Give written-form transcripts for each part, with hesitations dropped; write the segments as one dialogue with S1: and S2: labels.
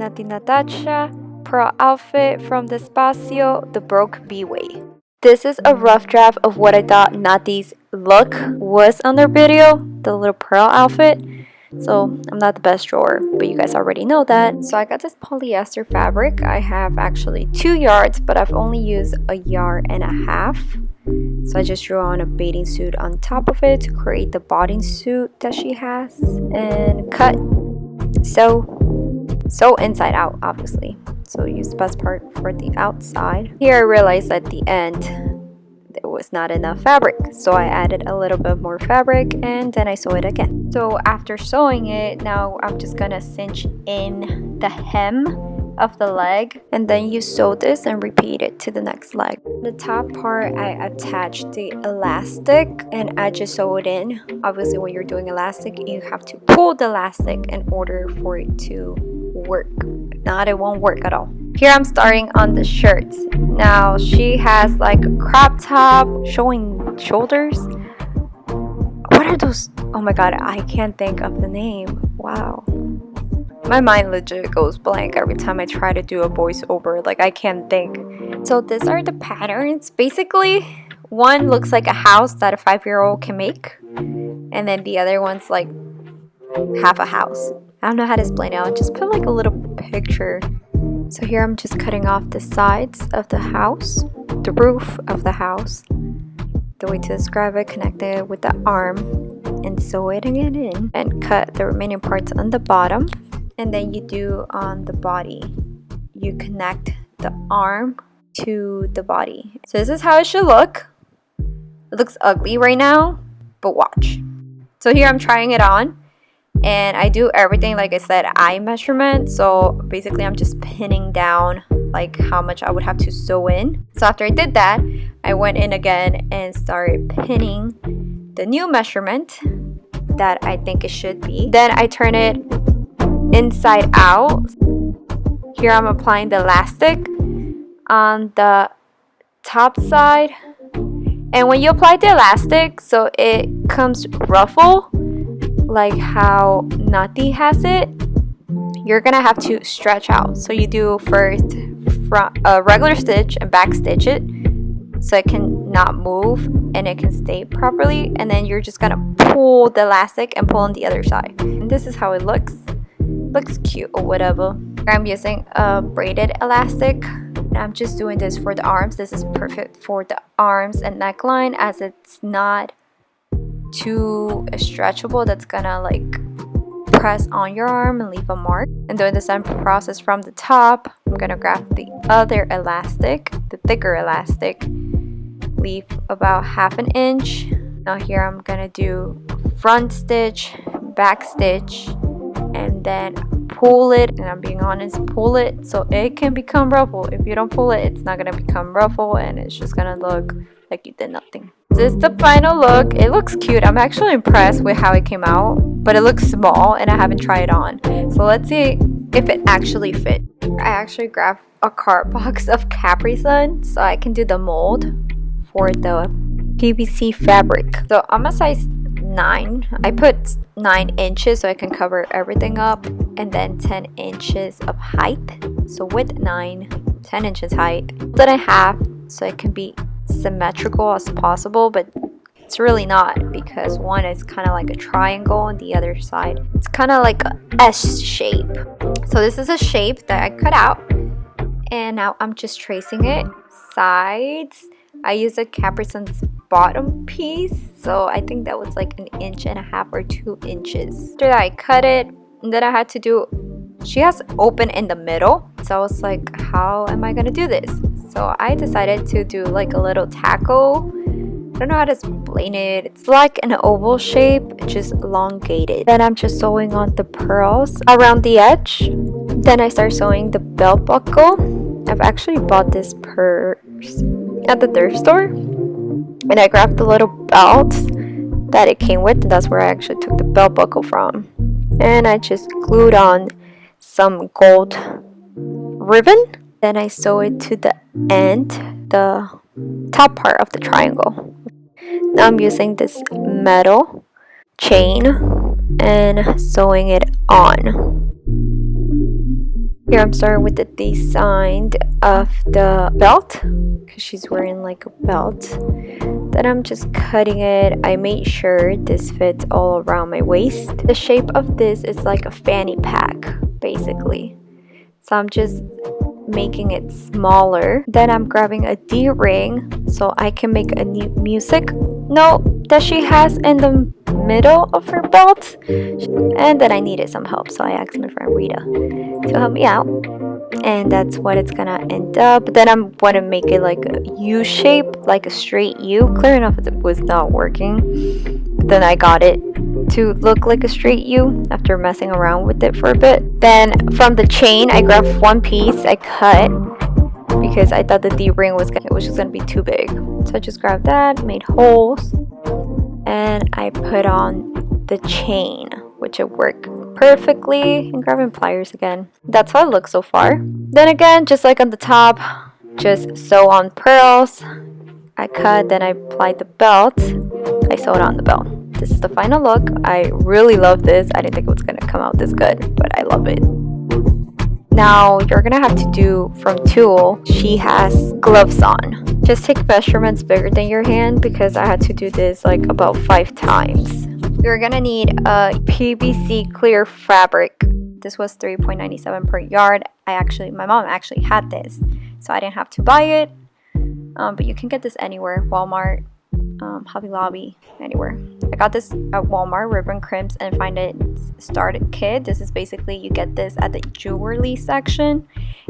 S1: Natti Natasha, pearl outfit from Despacio, the broke B-way. This is a rough draft of what I thought Natti's look was on their video, the little pearl outfit. So I'm not the best drawer, but you guys already know that. So I got this polyester fabric. I have actually 2 yards, but I've only used 1.5 yards. So I just drew on a bathing suit on top of it to create the bodysuit that she has, and cut so inside out, obviously. So use the best part for the outside. Here I realized at the end there was not enough fabric, so I added a little bit more fabric and then I sew it again. So after sewing it, now I'm just gonna cinch in the hem of the leg, and then you sew this and repeat it to the next leg. The top part, I attached the elastic and I just sew it in. Obviously when you're doing elastic, you have to pull the elastic in order for it to work. If not, it won't work at all. Here I'm starting on the shirts. Now she has like a crop top showing shoulders. What are those? Oh my god, I can't think of the name. Wow. My mind legit goes blank every time I try to do a voiceover. Like, I can't think. So these are the patterns. Basically, one looks like a house that a 5-year-old can make, and then the other one's like half a house. I don't know how to explain it. I'll just put like a little picture. So here I'm just cutting off the sides of the house, the roof of the house. The way to describe it, connect it with the arm and sew it in, and cut the remaining parts on the bottom. And then you do on the body, you connect the arm to the body. So this is how it should look. It looks ugly right now, but watch. So here I'm trying it on, and I do everything like I said, eye measurement. So basically I'm just pinning down like how much I would have to sew in. So after I did that, I went in again and started pinning the new measurement that I think it should be. Then I turn it inside out. Here I'm applying the elastic on the top side, and when you apply the elastic, so it comes ruffle like how Natti has it, you're gonna have to stretch out. So you do first front regular stitch and back stitch it so it can not move and it can stay properly, and then you're just gonna pull the elastic and pull on the other side, and this is how it looks cute or whatever. I'm using a braided elastic, and I'm just doing this for the arms. This is perfect for the arms and neckline, as it's not too stretchable that's gonna like press on your arm and leave a mark. And doing the same process from the top, I'm gonna grab the other elastic, the thicker elastic, leave about 1/2 inch. Now here I'm gonna do front stitch, back stitch, and then pull it. And I'm being honest, pull it so it can become ruffle. If you don't pull it, it's not gonna become ruffle, and it's just gonna look like you did nothing. This is the final look. It looks cute. I'm actually impressed with how it came out, but it looks small and I haven't tried it on. So let's see if it actually fit. I actually grabbed a card box of Capri Sun so I can do the mold for the PVC fabric. So I'm a size 9. I put 9 inches so I can cover everything up, and then 10 inches of height. So with 9, 10 inches height, then I have so it can be symmetrical as possible, but it's really not, because one is kind of like a triangle and the other side it's kind of like a S shape. So this is a shape that I cut out, and now I'm just tracing it sides. I use a Capri Sun's bottom piece, so I think that was like 1.5 inches or 2 inches. After that I cut it, and then I had to do, she has open in the middle, so I was like, how am I gonna do this? So I decided to do like a little taco. I don't know how to explain it. It's like an oval shape, just elongated. Then I'm just sewing on the pearls around the edge. Then I start sewing the belt buckle. I've actually bought this purse at the thrift store, and I grabbed the little belt that it came with, and that's where I actually took the belt buckle from. And I just glued on some gold ribbon. Then I sew it to the end, the top part of the triangle. Now I'm using this metal chain and sewing it on. Here I'm starting with the design of the belt, because she's wearing like a belt. Then I'm just cutting it. I made sure this fits all around my waist. The shape of this is like a fanny pack, basically. So I'm just making it smaller. Then I'm grabbing a D-ring so I can make a new music note that she has in the middle of her belt. And then I needed some help, so I asked my friend Rita to help me out. And that's what it's gonna end up. Then I'm gonna make it like a U shape, like a straight U. Clear enough, it was not working. Then I got it to look like a straight U after messing around with it for a bit. Then from the chain, I grabbed one piece, I cut because I thought the D-ring was just gonna be too big. So I just grabbed that, made holes, and I put on the chain, which it worked perfectly. And grabbing pliers again. That's how it looks so far. Then again, just like on the top, just sew on pearls. I cut, then I applied the belt. I sewed on the belt. This is the final look. I really love this. I didn't think it was gonna come out this good, but I love it. Now you're gonna have to do from tulle. She has gloves on. Just take measurements bigger than your hand because I had to do this like about 5 times. You're gonna need a PVC clear fabric. This was $3.97 per yard. My mom actually had this, so I didn't have to buy it. But you can get this anywhere, Walmart, Hobby Lobby, anywhere. I got this at Walmart, Ribbon Crimps, and find it started kit. This is basically, you get this at the jewelry section,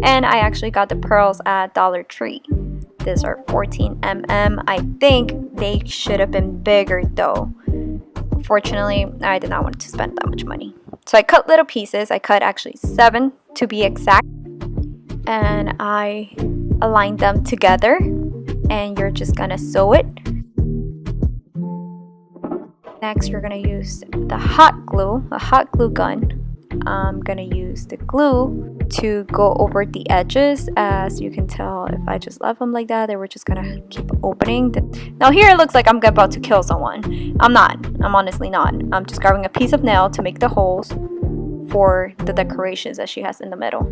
S1: and I actually got the pearls at Dollar Tree. These are 14 mm. I think they should have been bigger though. Fortunately, I did not want to spend that much money. So I cut little pieces. I cut actually 7 to be exact, and I aligned them together, and you're just gonna sew it. Next, you're gonna use the hot glue, a hot glue gun. I'm gonna use the glue to go over the edges. As you can tell, if I just left them like that, they were just gonna keep opening. Now here it looks like I'm about to kill someone. I'm not. I'm honestly not. I'm just grabbing a piece of nail to make the holes for the decorations that she has in the middle.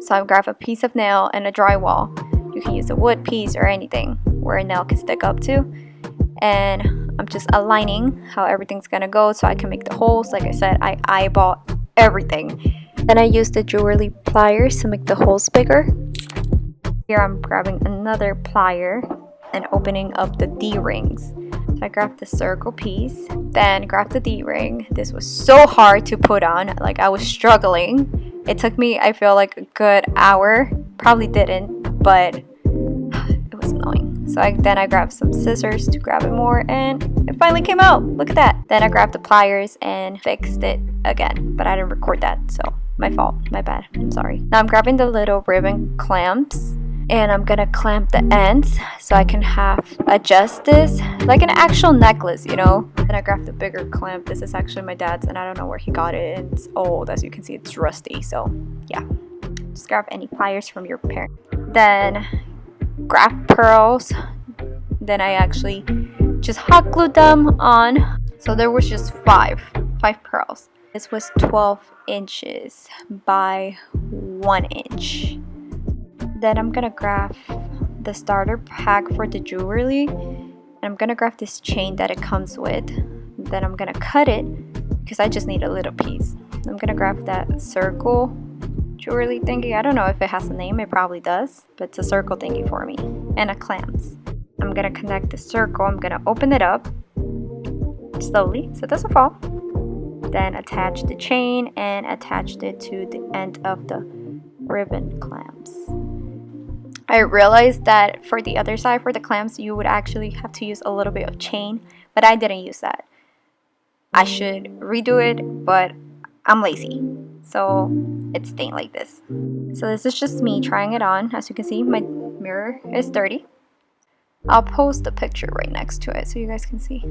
S1: So I grab a piece of nail and a drywall. You can use a wood piece or anything where a nail can stick up to. And I'm just aligning how everything's gonna go so I can make the holes. Like I said, I eyeball everything. Then I use the jewelry pliers to make the holes bigger. Here I'm grabbing another plier and opening up the D-rings. So I grabbed the circle piece, then grabbed the D-ring. This was so hard to put on, like I was struggling. It took me, I feel like, a good hour. Probably didn't, but it was annoying. So then I grabbed some scissors to grab it more, and it finally came out. Look at that. Then I grabbed the pliers and fixed it again, but I didn't record that, so my fault, my bad, I'm sorry. Now I'm grabbing the little ribbon clamps, and I'm gonna clamp the ends so I can adjust this like an actual necklace, you know. Then I grabbed the bigger clamp. This is actually my dad's, and I don't know where he got it, and it's old. As you can see, it's rusty, so yeah. Just grab any pliers from your parent. Then grab pearls. Then I actually just hot glued them on. So there was just five pearls. This was 12 inches by 1 inch. Then I'm gonna grab the starter pack for the jewelry, and I'm gonna grab this chain that it comes with. Then I'm gonna cut it because I just need a little piece. I'm gonna grab that circle jewelry thingy. I don't know if it has a name, it probably does, but it's a circle thingy for me, and a clamps. I'm gonna connect the circle. I'm gonna open it up slowly so it doesn't fall. Then attach the chain and attached it to the end of the ribbon clamps. I realized that for the other side, for the clamps, you would actually have to use a little bit of chain, but I didn't use that. I should redo it, but I'm lazy, so it's staying like this. So this is just me trying it on. As you can see, my mirror is dirty. I'll post the picture right next to it so you guys can see.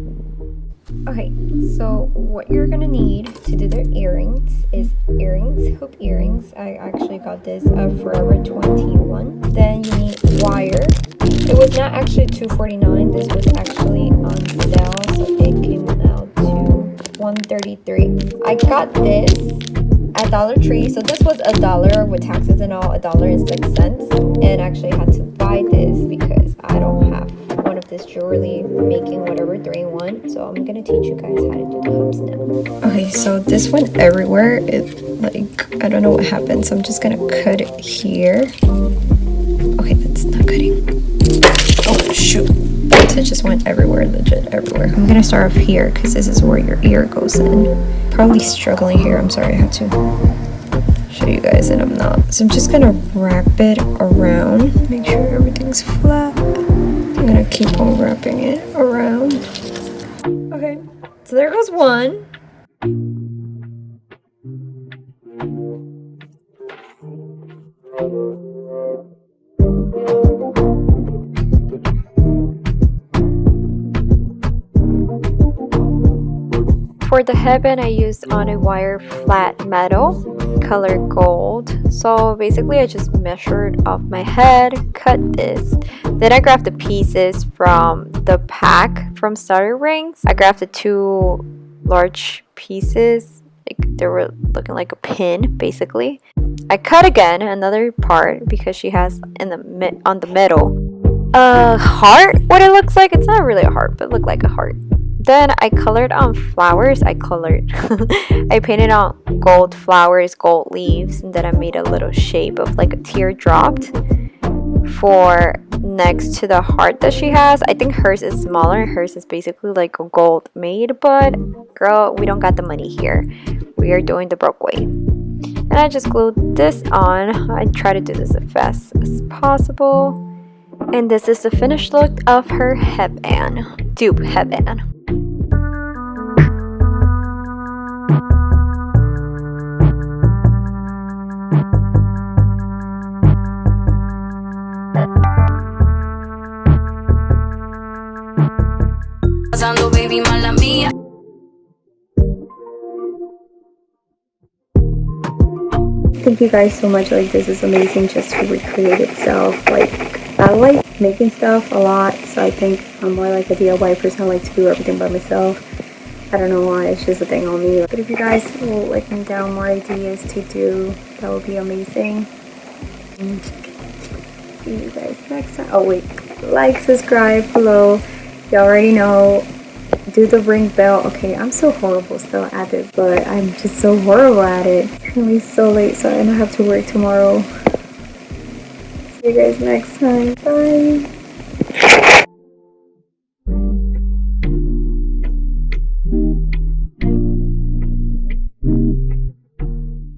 S1: Okay, so what you're gonna need to do the earrings is hoop earrings. I actually got this at Forever 21. Then you need wire. It was not actually $2.49. This was actually on sale, so it came out to $133. I got this at Dollar Tree. So this was $1 with taxes and all, $1.06. And actually I had to buy this because I don't have one of this jewelry making whatever 3-in-1. So I'm gonna teach you guys how to do the hubs now. Okay, so this went everywhere. It like, I don't know what happened. So I'm just gonna cut it here. Okay, that's not cutting. Oh shoot. It just went everywhere, legit everywhere. I'm gonna start off here because this is where your ear goes in. Probably struggling here. I'm sorry, I have to show you guys and I'm not. So I'm just gonna wrap it around. Make sure everything's flat. I'm gonna keep on wrapping it around. Okay, so there goes one. For the headband, I used on a wire flat metal, color gold. So basically I just measured off my head, cut this. Then I grabbed the pieces from the pack from starter rings. I grabbed the 2 large pieces, like they were looking like a pin basically. I cut again another part because she has in the on the middle a heart. What it looks like, it's not really a heart, but it looked like a heart. Then I colored on flowers. I painted on gold flowers, gold leaves, and then I made a little shape of like a teardrop for next to the heart that she has. I think hers is smaller. Hers is basically like a gold made, but girl, we don't got the money here. We are doing the broke way. And I just glued this on. I try to do this as fast as possible. And this is the finished look of her headband, dupe headband. Thank you guys so much. Like, this is amazing just to recreate itself. Like, I like making stuff a lot, so I think I'm more like a DIY person. I like to do everything by myself. I don't know why, it's just a thing on me. But if you guys will like me down more ideas to do, that would be amazing. And see you guys next time. Oh wait, like, subscribe below. You already know. Do the ring bell. Okay, I'm so horrible still at it, but I'm just so horrible at it. It's so late, so I don't have to work tomorrow. See you guys next time. Bye.